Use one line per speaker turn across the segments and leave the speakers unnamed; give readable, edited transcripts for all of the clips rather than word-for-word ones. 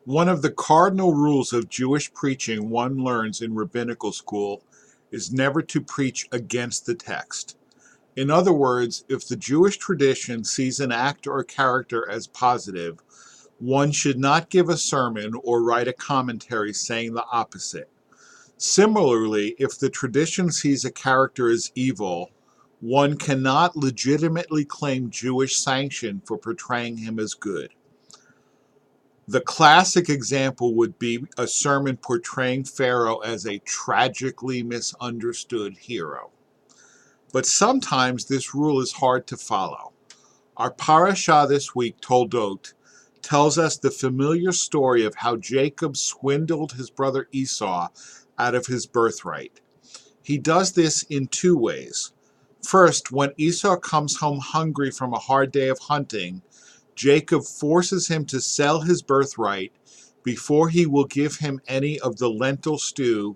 One of the cardinal rules of Jewish preaching one learns in rabbinical school is never to preach against the text. In other words, if the Jewish tradition sees an act or a character as positive, one should not give a sermon or write a commentary saying the opposite. Similarly, if the tradition sees a character as evil, one cannot legitimately claim Jewish sanction for portraying him as good. The classic example would be a sermon portraying Pharaoh as a tragically misunderstood hero. But sometimes this rule is hard to follow. Our parashah this week, Toldot, tells us the familiar story of how Jacob swindled his brother Esau out of his birthright. He does this in two ways. First, when Esau comes home hungry from a hard day of hunting, Jacob forces him to sell his birthright before he will give him any of the lentil stew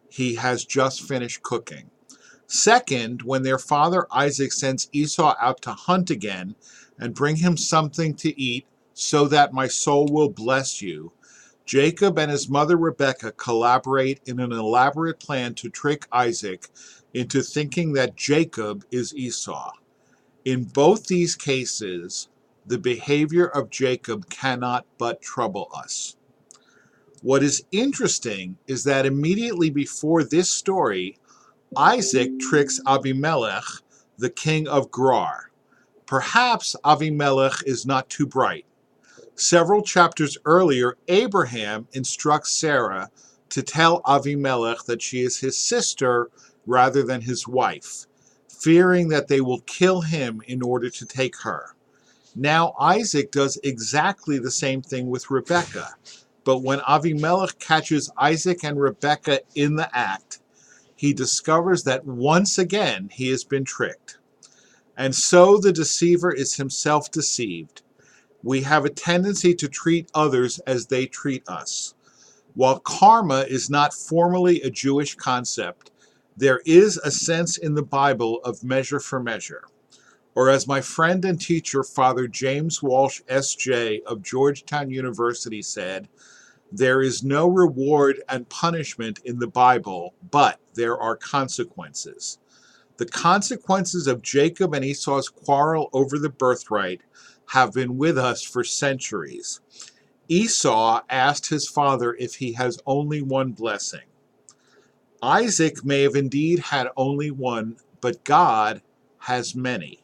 he has just finished cooking. Second, when their father Isaac sends Esau out to hunt again and bring him something to eat so that my soul will bless you, Jacob and his mother Rebekah collaborate in an elaborate plan to trick Isaac into thinking that Jacob is Esau. In both these cases, the behavior of Jacob cannot but trouble us. What is interesting is that immediately before this story, Isaac tricks Avimelech, the king of Gerar. Perhaps Avimelech is not too bright. Several chapters earlier, Abraham instructs Sarah to tell Avimelech that she is his sister rather than his wife, fearing that they will kill him in order to take her. Now Isaac does exactly the same thing with Rebekah, but when Avimelech catches Isaac and Rebekah in the act, he discovers that once again he has been tricked. And so the deceiver is himself deceived. We have a tendency to treat others as they treat us. While karma is not formally a Jewish concept, there is a sense in the Bible of measure for measure. Or as my friend and teacher, Father James Walsh, S.J. of Georgetown University said, there is no reward and punishment in the Bible, but there are consequences. The consequences of Jacob and Esau's quarrel over the birthright have been with us for centuries. Esau asked his father if he has only one blessing. Isaac may have indeed had only one, but God has many.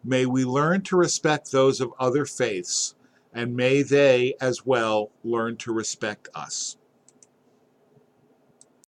May we learn to respect those of other faiths, and may they as well learn to respect us.